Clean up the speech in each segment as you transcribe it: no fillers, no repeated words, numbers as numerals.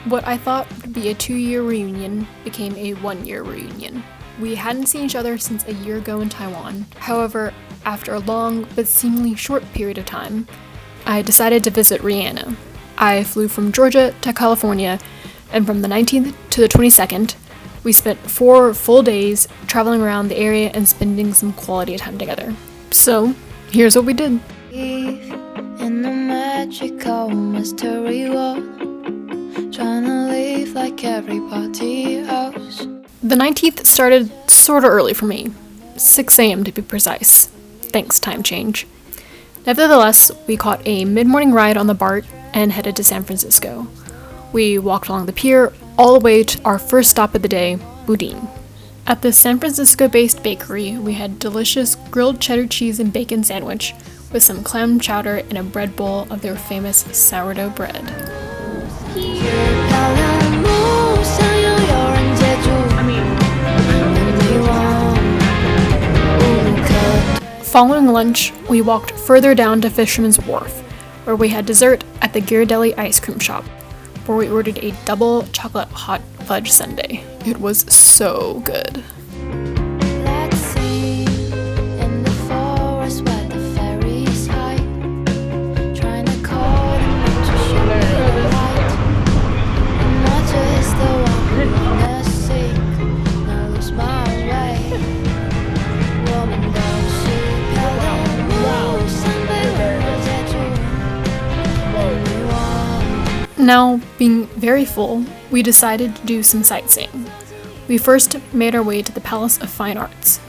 What I thought would be a 2-year reunion became a 1-year reunion. We hadn't seen each other since a year ago in Taiwan. However, after a long but seemingly short period of time, I decided to visit Rihanna. I flew from Georgia to California, and from the 19th to the 22nd, we spent 4 full days traveling around the area and spending some quality time together. So, here's what we did. In the magical mystery world, trying to live like everybody else. The 19th started sorta early for me, 6 a.m. to be precise. Thanks, time change. Nevertheless, we caught a mid-morning ride on the BART and headed to San Francisco. We walked along the pier all the way to our first stop of the day, Boudin. At the San Francisco-based bakery, we had delicious grilled cheddar cheese and bacon sandwich with some clam chowder and a bread bowl of their famous sourdough bread. Following lunch, we walked further down to Fisherman's Wharf, where we had dessert at the Ghirardelli ice cream shop, where we ordered a double chocolate hot fudge sundae. It was so good. Let's sing in the forest where the fairies hide, trying to call them to show me the light. I'm not just the one who is sick, now lose my way. Woman goes to Pelham, Sunday Now, being very full, we decided to do some sightseeing. We first made our way to the Palace of Fine Arts,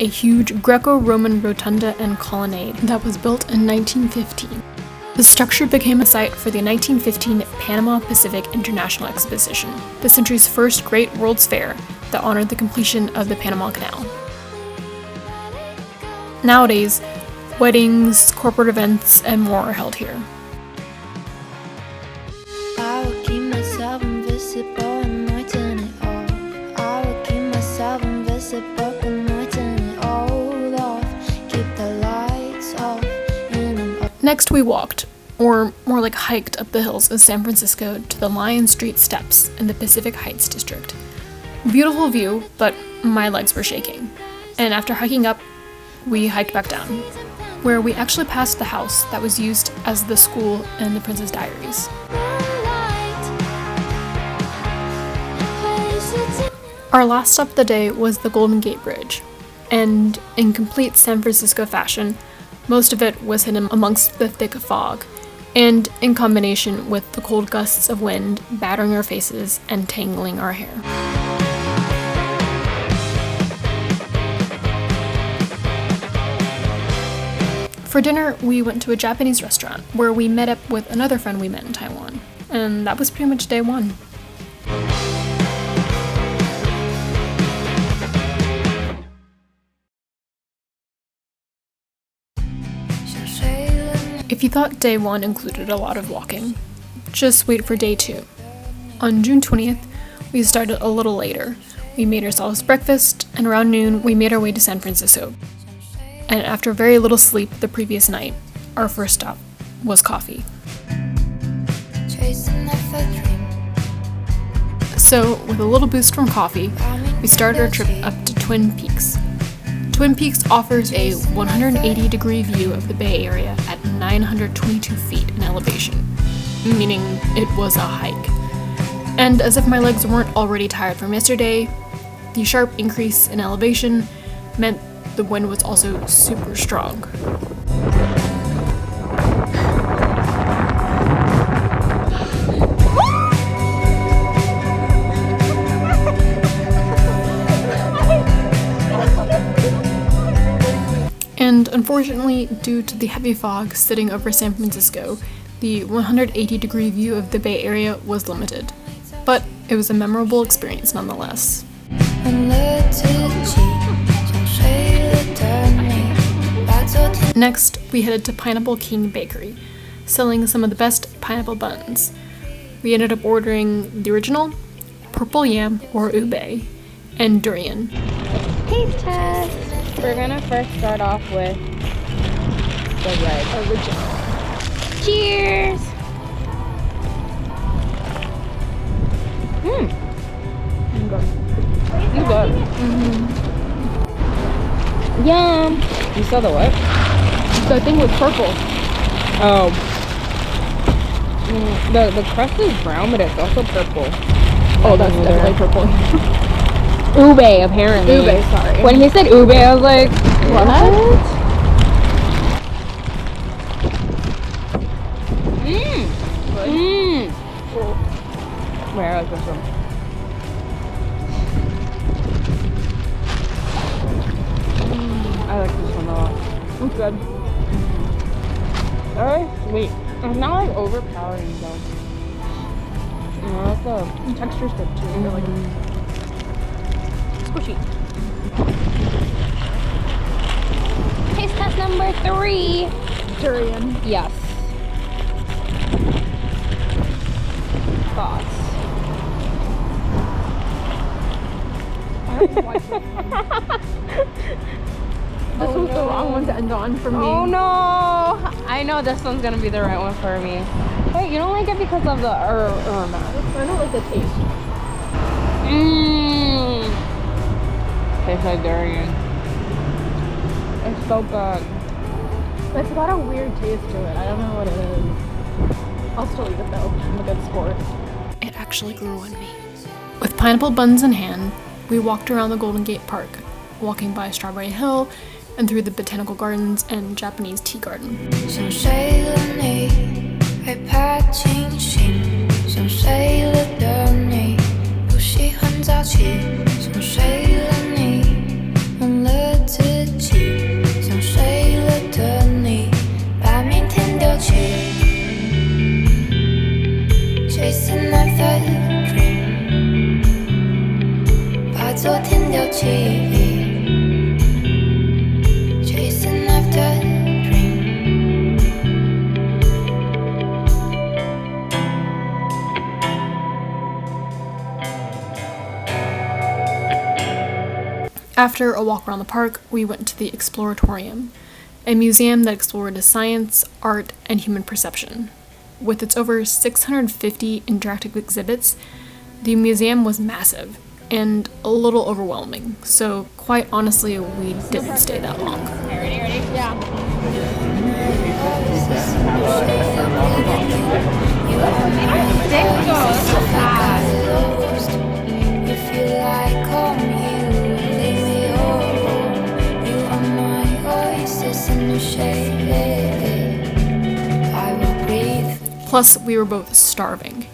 a huge Greco-Roman rotunda and colonnade that was built in 1915. The structure became a site for the 1915 Panama Pacific International Exposition, the century's first great World's Fair that honored the completion of the Panama Canal. Nowadays, weddings, corporate events, and more are held here. I will keep myself invisible and I turn it off. I will keep myself invisible and I turn it all off. Keep the lights off and I'm up. Next we walked, or more like hiked up the hills of San Francisco to the Lion Street Steps in the Pacific Heights district. Beautiful view, but my legs were shaking. And after hiking up, we hiked back down, where we actually passed the house that was used as the school in The Princess Diaries. Our last stop of the day was the Golden Gate Bridge, and in complete San Francisco fashion, most of it was hidden amongst the thick fog, and in combination with the cold gusts of wind battering our faces and tangling our hair. For dinner, we went to a Japanese restaurant where we met up with another friend we met in Taiwan, and that was pretty much day one. If you thought day one included a lot of walking, just wait for day 2. On June 20th, we started a little later. We made ourselves breakfast, and around noon, we made our way to San Francisco. And after very little sleep the previous night, our first stop was coffee. So, with a little boost from coffee, we started our trip up to Twin Peaks. Twin Peaks offers a 180-degree view of the Bay Area at 922 feet in elevation, meaning it was a hike. And as if my legs weren't already tired from yesterday, the sharp increase in elevation meant the wind was also super strong. And unfortunately, due to the heavy fog sitting over San Francisco, the 180-degree view of the Bay Area was limited. But it was a memorable experience nonetheless. Next, we headed to Pineapple King Bakery, selling some of the best pineapple buns. We ended up ordering the original, purple yam or ube, and durian. Taste test! We're gonna first start off with the red original. Cheers! It's good. Yum. You saw the what? The thing was purple. Oh. The crust is brown, but it's also purple. Oh, that's definitely purple. Ube, apparently. Ube, sorry. When he said ube, I was like, what? Wait, I like this one. I like this one a lot. It's good. Very sweet. It's not like overpowering though. No, that's The texture's good too. I feel like squishy. taste test number 3. Durian. Yes. Thoughts. This was the wrong one to end on for me. Oh no! I know this one's gonna be the right one for me. Wait, you don't like it because of the I don't like the taste. Tastes like durian. It's so good. It's got a weird taste to it. I don't know what it is. I'll still eat it though. I'm a good sport. It actually grew on me. With pineapple buns in hand, we walked around the Golden Gate Park, walking by Strawberry Hill and through the botanical gardens and Japanese tea garden. 想睡了你，害怕清醒。想睡了的你，不喜欢早起。想睡了你，忘了自己。想睡了的你，把明天丢弃。Chasing after the dream，把昨天丢弃。Chasing after the dream。After a walk around the park, we went to the Exploratorium, a museum that explored science, art, and human perception. With its over 650 interactive exhibits, the museum was massive and a little overwhelming, so quite honestly, we didn't stay that long. You feel like home, you leave me home. You are my oasis in the shade. I will breathe. Plus, we were both starving.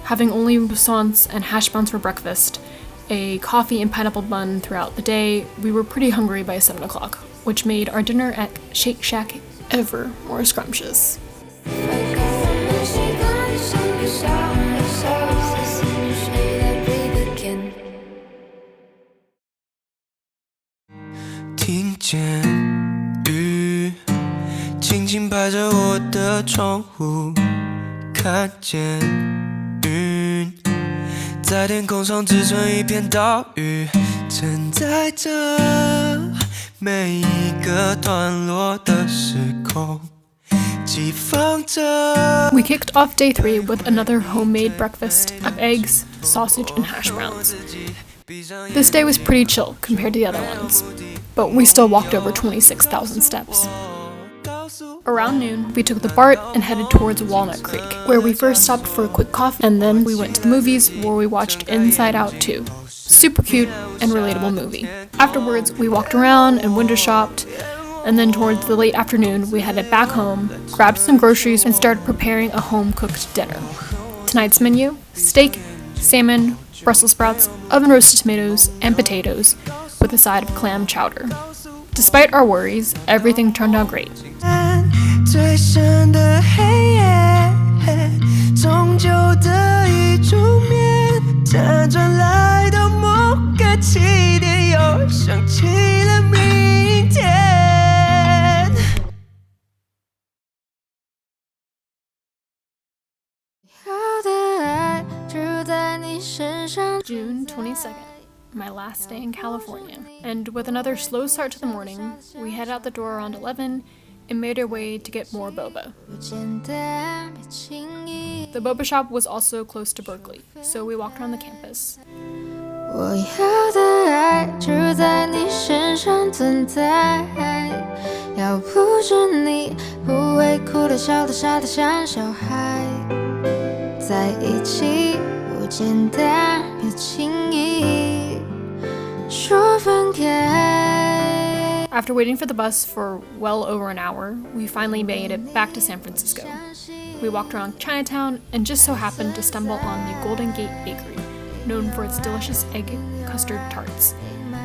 Having only croissants and hash browns for breakfast, a coffee and pineapple bun throughout the day, we were pretty hungry by 7 o'clock, which made our dinner at Shake Shack ever more scrumptious. Again. 听见雨轻轻拍着我的窗户，看见云在天空上织成一片岛屿，承载着每一个段落的时空，寄放着。 We kicked off day 3 with another homemade breakfast of eggs, sausage, and hash browns. This day was pretty chill compared to the other ones, but we still walked over 26,000 steps. Around noon, we took the BART and headed towards Walnut Creek, where we first stopped for a quick coffee, and then we went to the movies where we watched Inside Out 2. Super cute and relatable movie. Afterwards, we walked around and window shopped, and then towards the late afternoon, we headed back home, grabbed some groceries, and started preparing a home-cooked dinner. Tonight's menu: steak, salmon, Brussels sprouts, oven-roasted tomatoes, and potatoes, with a side of clam chowder. Despite our worries, everything turned out great. 最深的黑夜，终究得以出面，辗转来到某个起点，又想起了明天。好的爱住在你身上。 June 22nd, my last day in California. And with another slow start to the morning, we head out the door around 11 and made our way to get more boba. 不简单，别轻易 The boba shop was also close to Berkeley, so we walked around the campus. 我要的爱只在你身上存在，要不是你不会哭的、笑的、傻的像小孩，在一起不简单，别轻易说分开。 After waiting for the bus for well over an hour, we finally made it back to San Francisco. We walked around Chinatown and just so happened to stumble on the Golden Gate Bakery, known for its delicious egg custard tarts.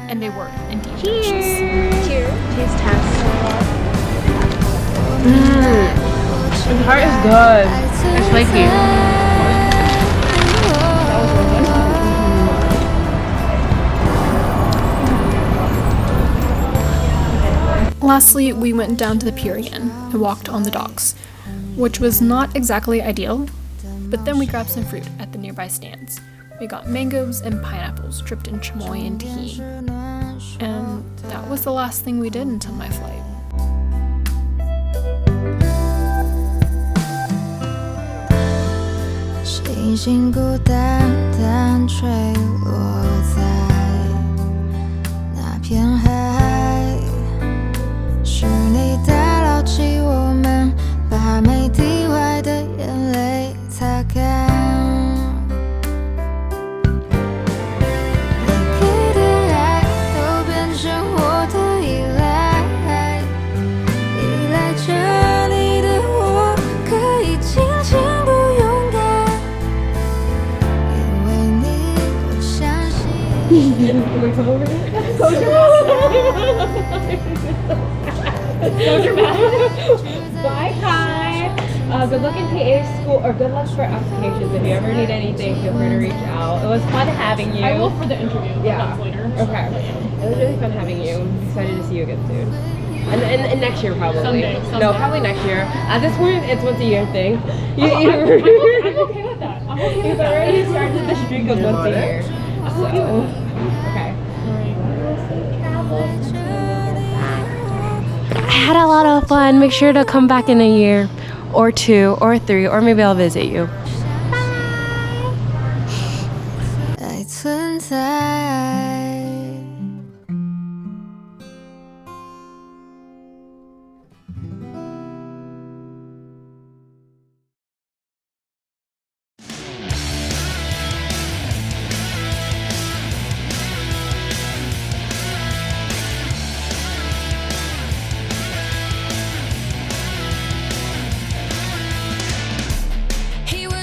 And they were indeed delicious. Cheers. Taste test. The tart is good. It's flaky. Lastly, we went down to the pier again and walked on the docks, which was not exactly ideal, but then we grabbed some fruit at the nearby stands. We got mangoes and pineapples dripped in chamoy and tahini. And that was the last thing we did until my flight. 星星孤单单坠落在那片海，是你打捞起我们，把没滴坏的眼泪擦干。你给的爱都变成我的依赖，依赖着你的我可以尽情不勇敢，因为你我相信。Bye, Kai. Good luck in PA school, or good luck for applications. If you ever need anything, feel free to reach out. It was fun having you. I will for the interview. Yeah. That's later. Okay. It was really fun having you. I'm excited to see you again soon. And next year probably. Someday. No, probably next year. At this point, it's once a year thing. You, I'm okay with that. I'm okay with you've that. already started the streak of once a year. So, okay. I had a lot of fun. Make sure to come back in a year or 2 or 3, or maybe I'll visit you. 爱存在。He was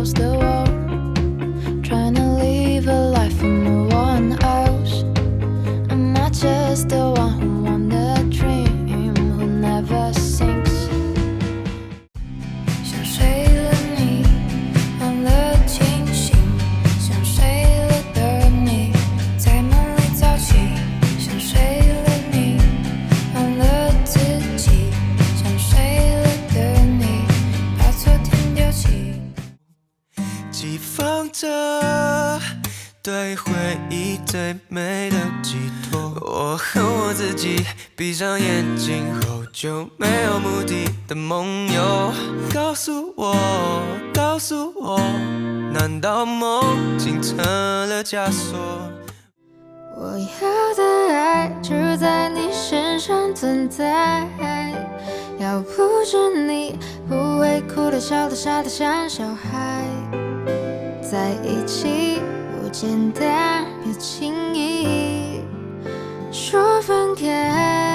across the world, trying to live a life for no one else. I'm not just the one who won the dream, who never sinks. 像睡了你，忘了清醒，像睡了的你，在梦里早起，像睡了你，忘了自己，像睡了的你，把昨天丢弃。寄放着对回忆最美的寄托。我恨我自己，闭上眼睛后就没有目的的梦游。告诉我，告诉我，难道梦境成了枷锁？我要的爱就在你身上存在，要不是你，不会哭的、笑的、傻的像小孩。在一起不简单，别轻易说分开。